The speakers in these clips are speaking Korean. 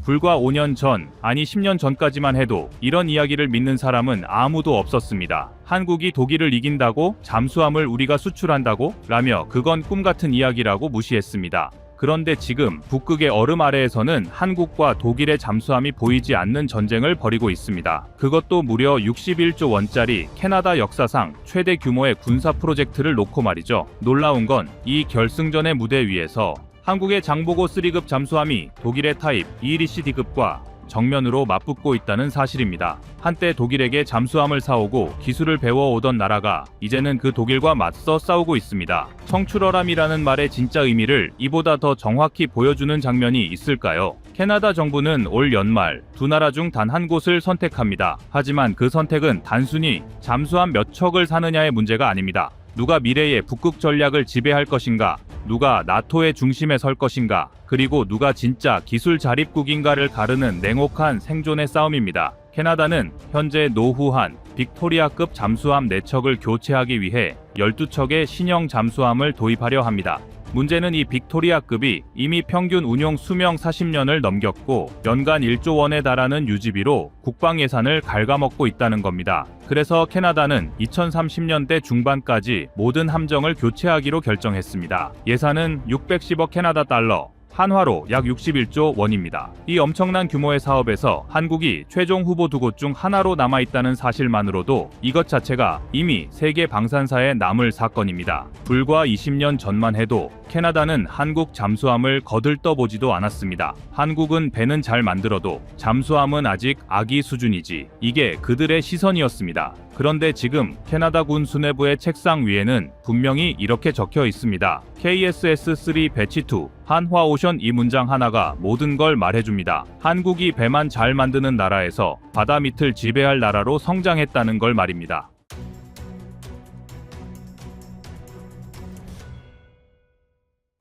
불과 5년 전, 아니 10년 전까지만 해도 이런 이야기를 믿는 사람은 아무도 없었습니다. 한국이 독일을 이긴다고? 잠수함을 우리가 수출한다고? 라며 그건 꿈같은 이야기라고 무시했습니다. 그런데 지금 북극의 얼음 아래에서는 한국과 독일의 잠수함이 보이지 않는 전쟁을 벌이고 있습니다. 그것도 무려 61조 원짜리 캐나다 역사상 최대 규모의 군사 프로젝트를 놓고 말이죠. 놀라운 건 이 결승전의 무대 위에서 한국의 장보고 3급 잠수함이 독일의 타입 이리시 D급과 정면으로 맞붙고 있다는 사실입니다. 한때 독일에게 잠수함을 사오고 기술을 배워오던 나라가 이제는 그 독일과 맞서 싸우고 있습니다. 청출어람이라는 말의 진짜 의미를 이보다 더 정확히 보여주는 장면이 있을까요? 캐나다 정부는 올 연말 두 나라 중 단 한 곳을 선택합니다. 하지만 그 선택은 단순히 잠수함 몇 척을 사느냐의 문제가 아닙니다. 누가 미래의 북극 전략을 지배할 것인가? 누가 나토의 중심에 설 것인가? 그리고 누가 진짜 기술 자립국인가를 가르는 냉혹한 생존의 싸움입니다. 캐나다는 현재 노후한 빅토리아급 잠수함 4척을 교체하기 위해 12척의 신형 잠수함을 도입하려 합니다. 문제는 이 빅토리아급이 이미 평균 운용 수명 40년을 넘겼고 연간 1조 원에 달하는 유지비로 국방 예산을 갉아먹고 있다는 겁니다. 그래서 캐나다는 2030년대 중반까지 모든 함정을 교체하기로 결정했습니다. 예산은 610억 캐나다 달러, 한화로 약 61조 원입니다. 이 엄청난 규모의 사업에서 한국이 최종 후보 2곳 중 하나로 남아있다는 사실만으로도 이것 자체가 이미 세계 방산사에 남을 사건입니다. 불과 20년 전만 해도 캐나다는 한국 잠수함을 거들떠보지도 않았습니다. 한국은 배는 잘 만들어도 잠수함은 아직 아기 수준이지, 이게 그들의 시선이었습니다. 그런데 지금 캐나다군 수뇌부의 책상 위에는 분명히 이렇게 적혀 있습니다. KSS-3 배치2 한화오션, 이 문장 하나가 모든 걸 말해줍니다. 한국이 배만 잘 만드는 나라에서 바다 밑을 지배할 나라로 성장했다는 걸 말입니다.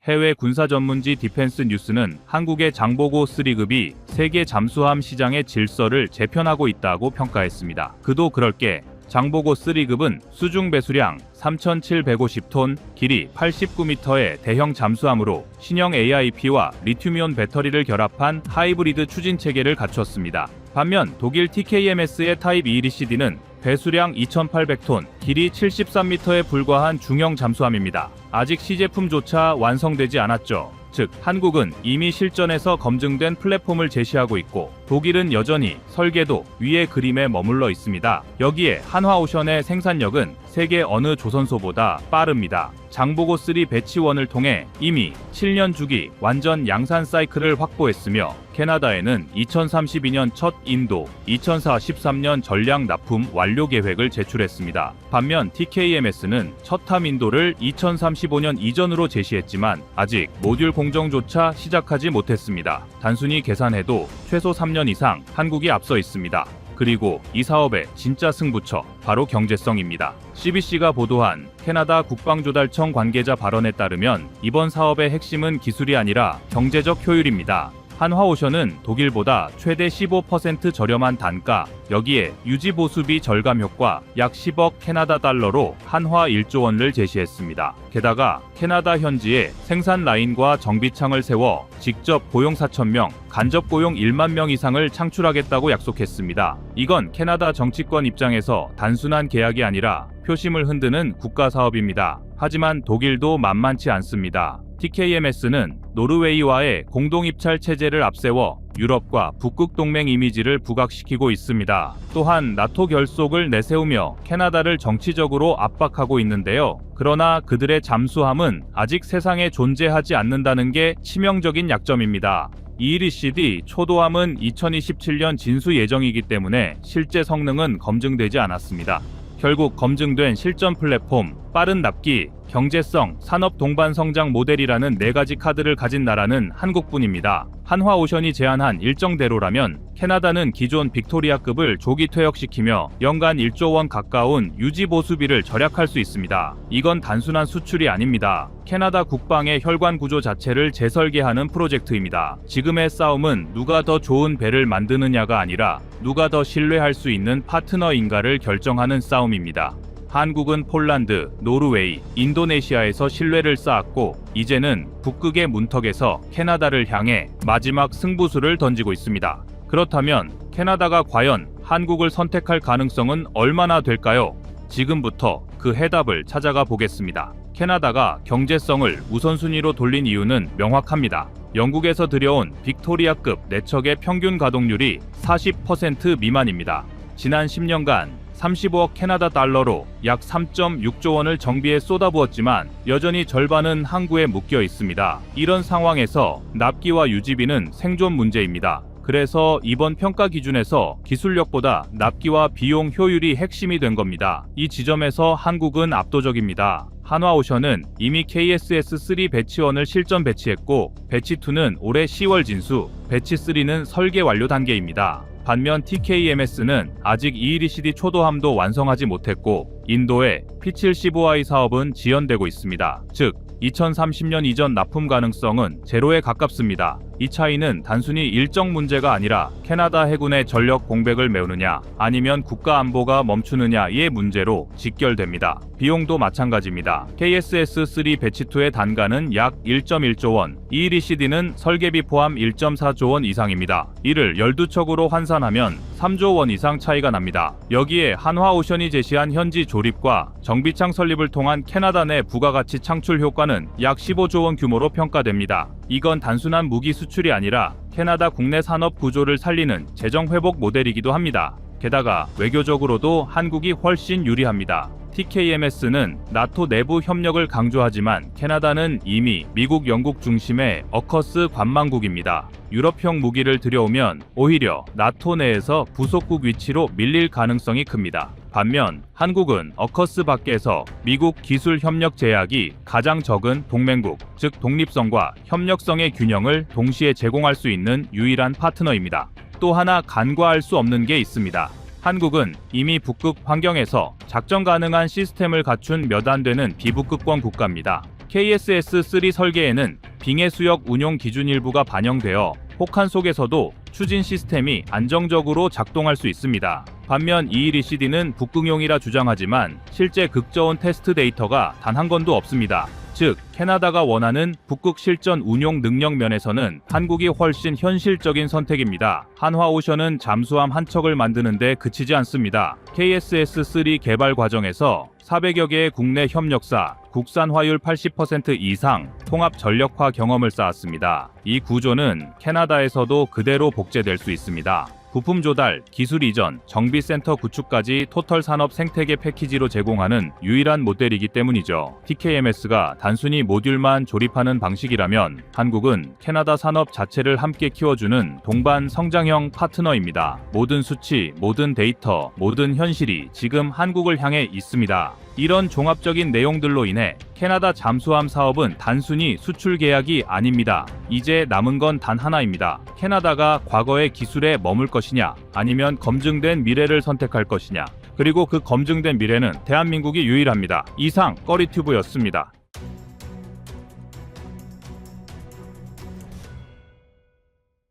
해외 군사 전문지 디펜스 뉴스는 한국의 장보고 3급이 세계 잠수함 시장의 질서를 재편하고 있다고 평가했습니다. 그도 그럴 게 장보고 3급은 수중 배수량 3,750톤, 길이 89m의 대형 잠수함으로 신형 AIP와 리튬이온 배터리를 결합한 하이브리드 추진 체계를 갖췄습니다. 반면 독일 TKMS의 타입 이리시D는 배수량 2,800톤, 길이 73m에 불과한 중형 잠수함입니다. 아직 시제품조차 완성되지 않았죠. 즉, 한국은 이미 실전에서 검증된 플랫폼을 제시하고 있고 독일은 여전히 설계도 위의 그림에 머물러 있습니다. 여기에 한화오션의 생산력은 세계 어느 조선소보다 빠릅니다. 장보고 3 배치1을 통해 이미 7년 주기 완전 양산 사이클을 확보했으며 캐나다에는 2032년 첫 인도, 2043년 전량 납품 완료 계획을 제출했습니다. 반면 TKMS는 첫 함 인도를 2035년 이전으로 제시했지만 아직 모듈 공정조차 시작하지 못했습니다. 단순히 계산해도 최소 3년 이상 한국이 앞서 있습니다. 그리고 이 사업의 진짜 승부처, 바로 경제성입니다. CBC가 보도한 캐나다 국방조달청 관계자 발언에 따르면 이번 사업의 핵심은 기술이 아니라 경제적 효율입니다. 한화오션은 독일보다 최대 15% 저렴한 단가, 여기에 유지보수비 절감 효과 약 10억 캐나다 달러로 한화 1조 원을 제시했습니다. 게다가 캐나다 현지에 생산 라인과 정비창을 세워 직접 고용 4,000명, 간접 고용 1만 명 이상을 창출하겠다고 약속했습니다. 이건 캐나다 정치권 입장에서 단순한 계약이 아니라 표심을 흔드는 국가 사업입니다. 하지만 독일도 만만치 않습니다. TKMS는 노르웨이와의 공동입찰 체제를 앞세워 유럽과 북극 동맹 이미지를 부각시키고 있습니다. 또한 나토 결속을 내세우며 캐나다를 정치적으로 압박하고 있는데요. 그러나 그들의 잠수함은 아직 세상에 존재하지 않는다는 게 치명적인 약점입니다. 이리시D 초도함은 2027년 진수 예정이기 때문에 실제 성능은 검증되지 않았습니다. 결국 검증된 실전 플랫폼, 빠른 납기, 경제성, 산업 동반 성장 모델이라는 4가지 카드를 가진 나라는 한국뿐입니다. 한화오션이 제안한 일정대로라면 캐나다는 기존 빅토리아급을 조기 퇴역시키며 연간 1조 원 가까운 유지보수비를 절약할 수 있습니다. 이건 단순한 수출이 아닙니다. 캐나다 국방의 혈관 구조 자체를 재설계하는 프로젝트입니다. 지금의 싸움은 누가 더 좋은 배를 만드느냐가 아니라 누가 더 신뢰할 수 있는 파트너인가를 결정하는 싸움입니다. 한국은 폴란드, 노르웨이, 인도네시아에서 신뢰를 쌓았고 이제는 북극의 문턱에서 캐나다를 향해 마지막 승부수를 던지고 있습니다. 그렇다면 캐나다가 과연 한국을 선택할 가능성은 얼마나 될까요? 지금부터 그 해답을 찾아가 보겠습니다. 캐나다가 경제성을 우선순위로 돌린 이유는 명확합니다. 영국에서 들여온 빅토리아급 내척의 평균 가동률이 40% 미만입니다. 지난 10년간 35억 캐나다 달러로 약 3.6조 원을 정비에 쏟아부었지만 여전히 절반은 항구에 묶여 있습니다. 이런 상황에서 납기와 유지비는 생존 문제입니다. 그래서 이번 평가 기준에서 기술력보다 납기와 비용 효율이 핵심이 된 겁니다. 이 지점에서 한국은 압도적입니다. 한화오션은 이미 KSS-3 배치 1을 실전 배치했고 배치 2는 올해 10월 진수, 배치 3는 설계 완료 단계입니다. 반면 TKMS는 아직 ELCD 초도함도 완성하지 못했고 인도의 P75I 사업은 지연되고 있습니다. 즉 2030년 이전 납품 가능성은 제로에 가깝습니다. 이 차이는 단순히 일정 문제가 아니라 캐나다 해군의 전력 공백을 메우느냐 아니면 국가 안보가 멈추느냐의 문제로 직결됩니다. 비용도 마찬가지입니다. KSS-3 배치2의 단가는 약 1.1조 원, ELCD는 설계비 포함 1.4조 원 이상입니다. 이를 12척으로 환산하면 3조 원 이상 차이가 납니다. 여기에 한화오션이 제시한 현지 조립과 정비창 설립을 통한 캐나다 내 부가가치 창출 효과는 약 15조 원 규모로 평가됩니다. 이건 단순한 무기 수출이 아니라 캐나다 국내 산업 구조를 살리는 재정 회복 모델이기도 합니다. 게다가 외교적으로도 한국이 훨씬 유리합니다. TKMS는 나토 내부 협력을 강조하지만 캐나다는 이미 미국, 영국 중심의 어커스 관망국입니다. 유럽형 무기를 들여오면 오히려 나토 내에서 부속국 위치로 밀릴 가능성이 큽니다. 반면 한국은 어커스 밖에서 미국 기술 협력 제약이 가장 적은 동맹국, 즉 독립성과 협력성의 균형을 동시에 제공할 수 있는 유일한 파트너입니다. 또 하나 간과할 수 없는 게 있습니다. 한국은 이미 북극 환경에서 작전 가능한 시스템을 갖춘 몇 안 되는 비북극권 국가입니다. KSS-3 설계에는 빙의 수역 운용 기준 일부가 반영되어 혹한 속에서도 추진 시스템이 안정적으로 작동할 수 있습니다. 반면 ELCD는 북극용이라 주장하지만 실제 극저온 테스트 데이터가 단 한 건도 없습니다. 즉, 캐나다가 원하는 북극 실전 운용 능력 면에서는 한국이 훨씬 현실적인 선택입니다. 한화오션은 잠수함 한 척을 만드는 데 그치지 않습니다. KSS-3 개발 과정에서 400여 개의 국내 협력사, 국산화율 80% 이상, 통합 전력화 경험을 쌓았습니다. 이 구조는 캐나다에서도 그대로 복제될 수 있습니다. 부품 조달, 기술 이전, 정비센터 구축까지 토털 산업 생태계 패키지로 제공하는 유일한 모델이기 때문이죠. TKMS가 단순히 모듈만 조립하는 방식이라면 한국은 캐나다 산업 자체를 함께 키워주는 동반 성장형 파트너입니다. 모든 수치, 모든 데이터, 모든 현실이 지금 한국을 향해 있습니다. 이런 종합적인 내용들로 인해 캐나다 잠수함 사업은 단순히 수출 계약이 아닙니다. 이제 남은 건 단 하나입니다. 캐나다가 과거의 기술에 머물 것이냐, 아니면 검증된 미래를 선택할 것이냐. 그리고 그 검증된 미래는 대한민국이 유일합니다. 이상 꺼리튜브였습니다.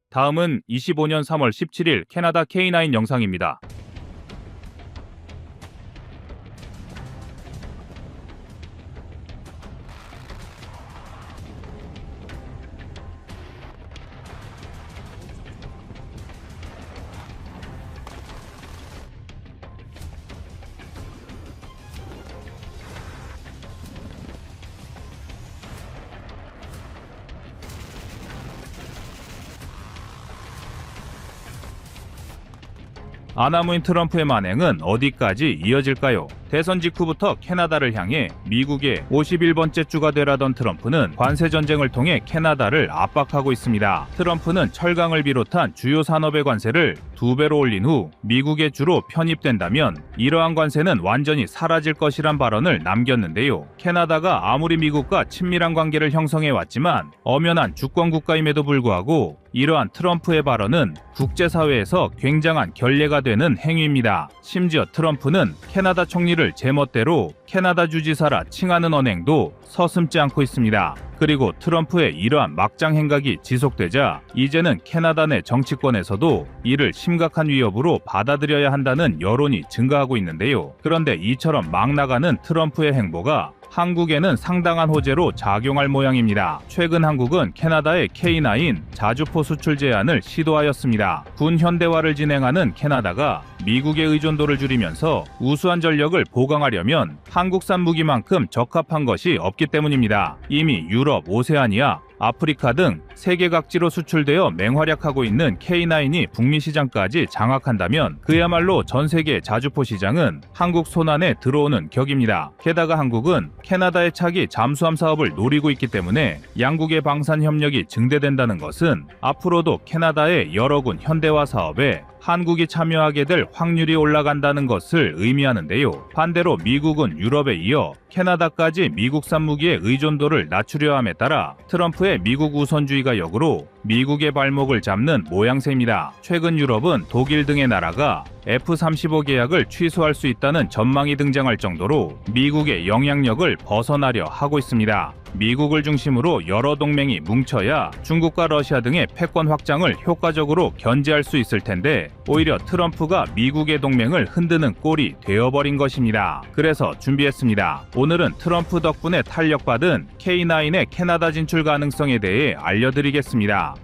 다음은 25년 3월 17일 캐나다 K9 영상입니다. 아나무인 트럼프의 만행은 어디까지 이어질까요? 대선 직후부터 캐나다를 향해 미국의 51번째 주가 되라던 트럼프는 관세 전쟁을 통해 캐나다를 압박하고 있습니다. 트럼프는 철강을 비롯한 주요 산업의 관세를 2배로 올린 후 미국의 주로 편입된다면 이러한 관세는 완전히 사라질 것이란 발언을 남겼는데요. 캐나다가 아무리 미국과 친밀한 관계를 형성해 왔지만 엄연한 주권 국가임에도 불구하고 이러한 트럼프의 발언은 국제사회에서 굉장한 결례가 되는 행위입니다. 심지어 트럼프는 캐나다 총리를 자기를 제멋대로 캐나다 주지사라 칭하는 언행도 서슴지 않고 있습니다. 그리고 트럼프의 이러한 막장 행각이 지속되자 이제는 캐나다 내 정치권에서도 이를 심각한 위협으로 받아들여야 한다는 여론이 증가하고 있는데요. 그런데 이처럼 막 나가는 트럼프의 행보가 한국에는 상당한 호재로 작용할 모양입니다. 최근 한국은 캐나다의 K9 자주포 수출 제한을 시도하였습니다. 군 현대화를 진행하는 캐나다가 미국의 의존도를 줄이면서 우수한 전력을 보강하려면 한국산 무기만큼 적합한 것이 없기 때문입니다. 이미 유럽, 오세아니아, 아프리카 등 세계 각지로 수출되어 맹활약하고 있는 K9이 북미 시장까지 장악한다면 그야말로 전 세계 자주포 시장은 한국 손안에 들어오는 격입니다. 게다가 한국은 캐나다의 차기 잠수함 사업을 노리고 있기 때문에 양국의 방산 협력이 증대된다는 것은 앞으로도 캐나다의 여러 군 현대화 사업에 한국이 참여하게 될 확률이 올라간다는 것을 의미하는데요. 반대로 미국은 유럽에 이어 캐나다까지 미국산 무기의 의존도를 낮추려 함에 따라 트럼프의 미국 우선주의가 역으로 미국의 발목을 잡는 모양새입니다. 최근 유럽은 독일 등의 나라가 F-35 계약을 취소할 수 있다는 전망이 등장할 정도로 미국의 영향력을 벗어나려 하고 있습니다. 미국을 중심으로 여러 동맹이 뭉쳐야 중국과 러시아 등의 패권 확장을 효과적으로 견제할 수 있을 텐데 오히려 트럼프가 미국의 동맹을 흔드는 꼴이 되어버린 것입니다. 그래서 준비했습니다. 오늘은 트럼프 덕분에 탄력받은 K9의 캐나다 진출 가능성에 대해 알려드리겠습니다.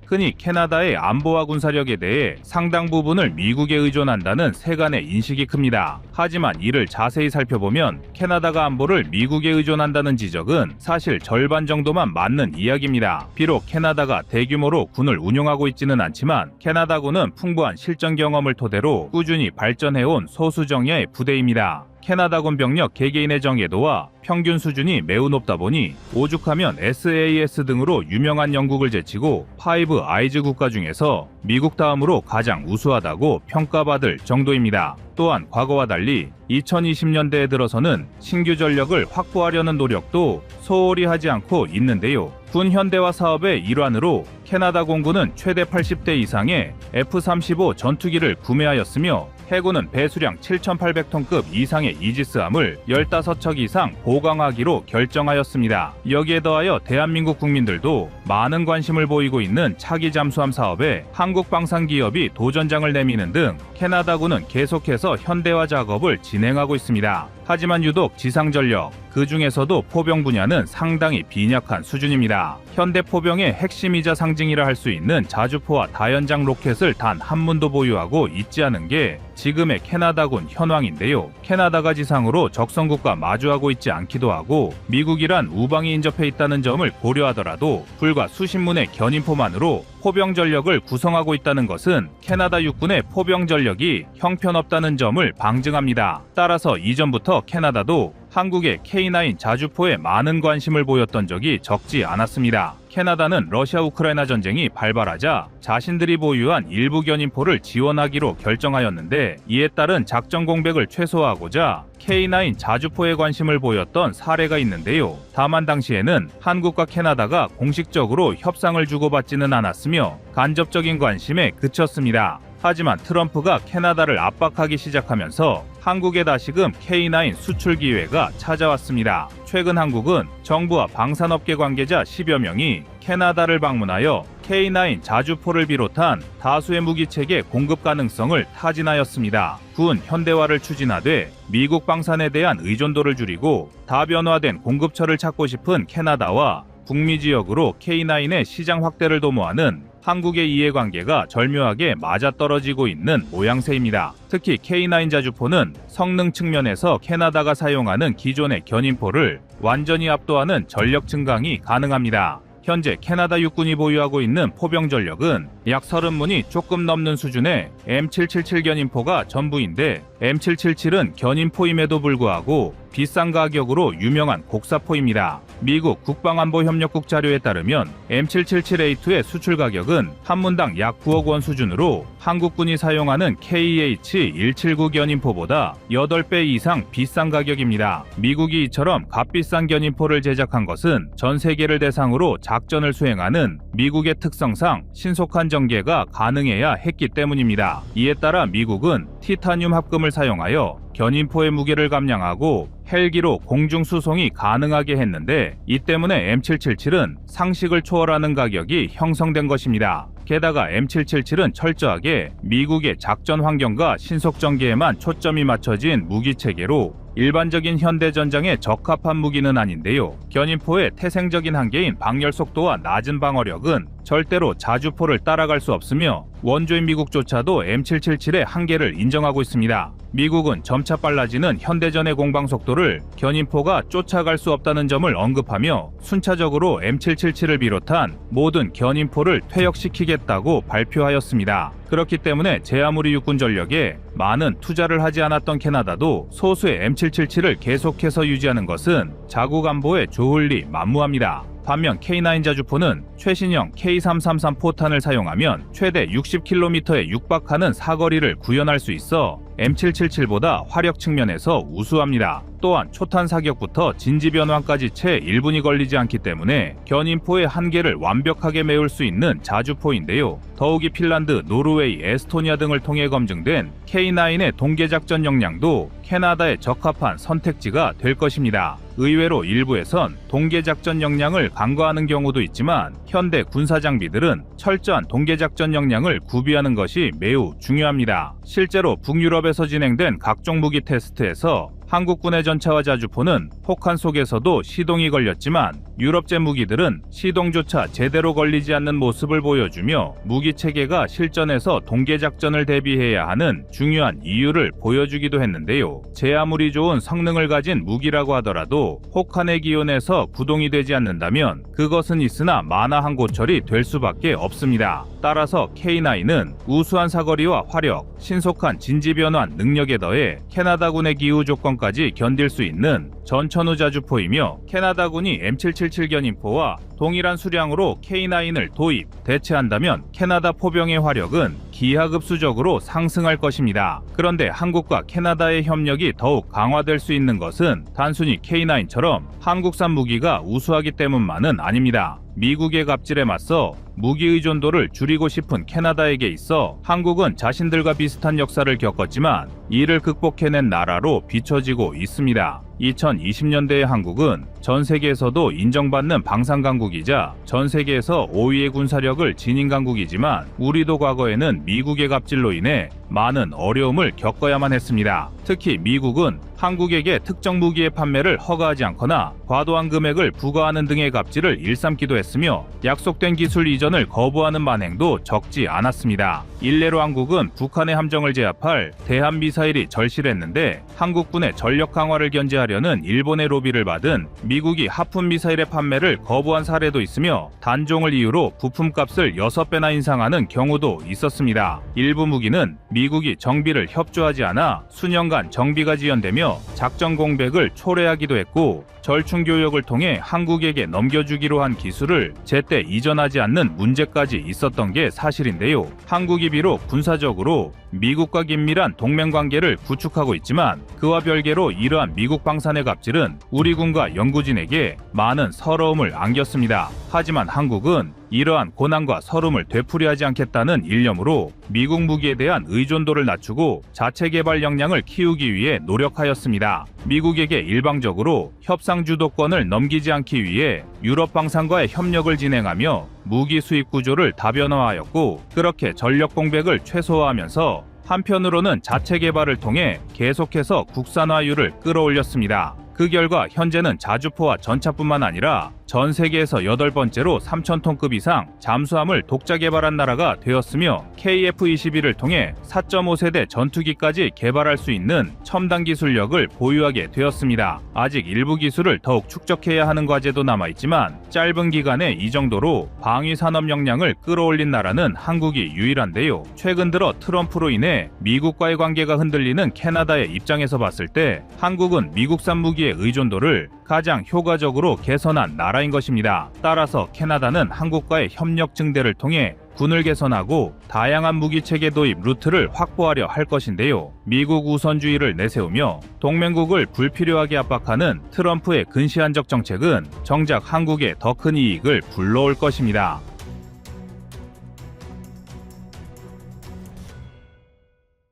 흔히 캐나다의 안보와 군사력에 대해 상당 부분을 미국에 의존한다는 세간의 인식이 큽니다. 하지만 이를 자세히 살펴보면 캐나다가 안보를 미국에 의존한다는 지적은 사실 절반 정도만 맞는 이야기입니다. 비록 캐나다가 대규모로 군을 운용하고 있지는 않지만 캐나다군은 풍부한 실전 경험을 토대로 꾸준히 발전해온 소수 정예의 부대입니다. 캐나다군 병력 개개인의 정예도와 평균 수준이 매우 높다 보니 오죽하면 SAS 등으로 유명한 영국을 제치고 파이브 아이즈 국가 중에서 미국 다음으로 가장 우수하다고 평가받을 정도입니다. 또한 과거와 달리 2020년대에 들어서는 신규 전력을 확보하려는 노력도 소홀히 하지 않고 있는데요. 군 현대화 사업의 일환으로 캐나다 공군은 최대 80대 이상의 F-35 전투기를 구매하였으며 해군은 배수량 7,800톤급 이상의 이지스함을 15척 이상 보강하기로 결정하였습니다. 여기에 더하여 대한민국 국민들도 많은 관심을 보이고 있는 차기 잠수함 사업에 한국 방산기업이 도전장을 내미는 등 캐나다군은 계속해서 현대화 작업을 진행하고 있습니다. 하지만 유독 지상전력, 그 중에서도 포병 분야는 상당히 빈약한 수준입니다. 현대 포병의 핵심이자 상징이라 할 수 있는 자주포와 다연장 로켓을 단 한 문도 보유하고 있지 않은 게 지금의 캐나다군 현황인데요. 캐나다가 지상으로 적성국과 마주하고 있지 않기도 하고 미국이란 우방이 인접해 있다는 점을 고려하더라도 불과 수십 문의 견인포만으로 포병 전력을 구성하고 있다는 것은 캐나다 육군의 포병 전력이 형편없다는 점을 방증합니다. 따라서 이전부터 캐나다도 한국의 K9 자주포에 많은 관심을 보였던 적이 적지 않았습니다. 캐나다는 러시아 우크라이나 전쟁이 발발하자 자신들이 보유한 일부 견인포를 지원하기로 결정하였는데 이에 따른 작전 공백을 최소화하고자 K9 자주포에 관심을 보였던 사례가 있는데요. 다만 당시에는 한국과 캐나다가 공식적으로 협상을 주고받지는 않았으며 간접적인 관심에 그쳤습니다. 하지만 트럼프가 캐나다를 압박하기 시작하면서 한국에 다시금 K9 수출 기회가 찾아왔습니다. 최근 한국은 정부와 방산업계 관계자 10여 명이 캐나다를 방문하여 K9 자주포를 비롯한 다수의 무기체계 공급 가능성을 타진하였습니다. 군 현대화를 추진하되 미국 방산에 대한 의존도를 줄이고 다변화된 공급처를 찾고 싶은 캐나다와 북미 지역으로 K9의 시장 확대를 도모하는 한국의 이해관계가 절묘하게 맞아떨어지고 있는 모양새입니다. 특히 K9 자주포는 성능 측면에서 캐나다가 사용하는 기존의 견인포를 완전히 압도하는 전력 증강이 가능합니다. 현재 캐나다 육군이 보유하고 있는 포병 전력은 약 30문이 조금 넘는 수준의 M777 견인포가 전부인데 M777은 견인포임에도 불구하고 비싼 가격으로 유명한 곡사포입니다. 미국 국방안보협력국 자료에 따르면 M777A2의 수출 가격은 한 문당 약 9억 원 수준으로 한국군이 사용하는 KH-179 견인포보다 8배 이상 비싼 가격입니다. 미국이 이처럼 값비싼 견인포를 제작한 것은 전 세계를 대상으로 작전을 수행하는 미국의 특성상 신속한 전개가 가능해야 했기 때문입니다. 이에 따라 미국은 티타늄 합금을 사용하여 견인포의 무게를 감량하고 헬기로 공중 수송이 가능하게 했는데, 이 때문에 M777은 상식을 초월하는 가격이 형성된 것입니다. 게다가 M777은 철저하게 미국의 작전 환경과 신속 전개에만 초점이 맞춰진 무기 체계로 일반적인 현대 전장에 적합한 무기는 아닌데요. 견인포의 태생적인 한계인 방열 속도와 낮은 방어력은 절대로 자주포를 따라갈 수 없으며 원조인 미국조차도 M777의 한계를 인정하고 있습니다. 미국은 점차 빨라지는 현대전의 공방 속도를 견인포가 쫓아갈 수 없다는 점을 언급하며 순차적으로 M777을 비롯한 모든 견인포를 퇴역시키겠다고 발표하였습니다. 그렇기 때문에 제 아무리 육군 전력에 많은 투자를 하지 않았던 캐나다도 소수의 M777을 계속해서 유지하는 것은 자국 안보에 좋을 리 만무합니다. 반면 K9 자주포는 최신형 K333 포탄을 사용하면 최대 60km에 육박하는 사거리를 구현할 수 있어 M777보다 화력 측면에서 우수합니다. 또한 초탄 사격부터 진지 변환까지 채 1분이 걸리지 않기 때문에 견인포의 한계를 완벽하게 메울 수 있는 자주포인데요. 더욱이 핀란드, 노르웨이, 에스토니아 등을 통해 검증된 K9의 동계작전 역량도 캐나다에 적합한 선택지가 될 것입니다. 의외로 일부에선 동계작전 역량을 간과하는 경우도 있지만 현대 군사장비들은 철저한 동계작전 역량을 구비하는 것이 매우 중요합니다. 실제로 북유럽에서 진행된 각종 무기 테스트에서 한국군의 전차와 자주포는 폭한 속에서도 시동이 걸렸지만 유럽제 무기들은 시동조차 제대로 걸리지 않는 모습을 보여주며 무기 체계가 실전에서 동계작전을 대비해야 하는 중요한 이유를 보여주기도 했는데요. 제 아무리 좋은 성능을 가진 무기라고 하더라도 혹한의 기온에서 구동이 되지 않는다면 그것은 있으나 마나한 고철이 될 수밖에 없습니다. 따라서 K9은 우수한 사거리와 화력, 신속한 진지 변환 능력에 더해 캐나다군의 기후 조건까지 견딜 수 있는 전천후 자주포이며 캐나다군이 M777 견인포와 동일한 수량으로 K9을 도입, 대체한다면 캐나다 포병의 화력은 기하급수적으로 상승할 것입니다. 그런데 한국과 캐나다의 협력이 더욱 강화될 수 있는 것은 단순히 K9처럼 한국산 무기가 우수하기 때문만은 아닙니다. 미국의 갑질에 맞서 무기 의존도를 줄이고 싶은 캐나다에게 있어 한국은 자신들과 비슷한 역사를 겪었지만 이를 극복해낸 나라로 비춰지고 있습니다. 2020년대의 한국은 전 세계에서도 인정받는 방산강국이자 전 세계에서 5위의 군사력을 지닌 강국이지만 우리도 과거에는 미국의 갑질로 인해 많은 어려움을 겪어야만 했습니다. 특히 미국은 한국에게 특정 무기의 판매를 허가하지 않거나 과도한 금액을 부과하는 등의 갑질을 일삼기도 했으며 약속된 기술 이전을 거부하는 만행도 적지 않았습니다. 일례로 한국은 북한의 함정을 제압할 대한미사일이 절실했는데 한국군의 전력 강화를 견제하려는 일본의 로비를 받은 미국이 하푼 미사일의 판매를 거부한 사례도 있으며 단종을 이유로 부품값을 6배나 인상하는 경우도 있었습니다. 일부 무기는 미국이 정비를 협조하지 않아 수년간 정비가 지연되며 작전 공백을 초래하기도 했고 절충 교역을 통해 한국에게 넘겨주기로 한 기술을 제때 이전하지 않는 문제까지 있었던 게 사실인데요. 한국이 비록 군사적으로 미국과 긴밀한 동맹관계를 구축하고 있지만 그와 별개로 이러한 미국 방산의 갑질은 우리 군과 연구진에게 많은 서러움을 안겼습니다. 하지만 한국은 이러한 고난과 서름을 되풀이하지 않겠다는 일념으로 미국 무기에 대한 의존도를 낮추고 자체 개발 역량을 키우기 위해 노력하였습니다. 미국에게 일방적으로 협상 주도권을 넘기지 않기 위해 유럽 방산과의 협력을 진행하며 무기 수입 구조를 다변화하였고 그렇게 전력 공백을 최소화하면서 한편으로는 자체 개발을 통해 계속해서 국산화율을 끌어올렸습니다. 그 결과 현재는 자주포와 전차뿐만 아니라 전 세계에서 8번째로 3,000톤급 이상 잠수함을 독자 개발한 나라가 되었으며 KF-21을 통해 4.5세대 전투기까지 개발할 수 있는 첨단 기술력을 보유하게 되었습니다. 아직 일부 기술을 더욱 축적해야 하는 과제도 남아있지만 짧은 기간에 이 정도로 방위 산업 역량을 끌어올린 나라는 한국이 유일한데요. 최근 들어 트럼프로 인해 미국과의 관계가 흔들리는 캐나다의 입장에서 봤을 때 한국은 미국산 무기의 의존도를 가장 효과적으로 개선한 나라인 것입니다. 따라서 캐나다는 한국과의 협력 증대를 통해 군을 개선하고 다양한 무기체계 도입 루트를 확보하려 할 것인데요. 미국 우선주의를 내세우며 동맹국을 불필요하게 압박하는 트럼프의 근시안적 정책은 정작 한국에 더 큰 이익을 불러올 것입니다.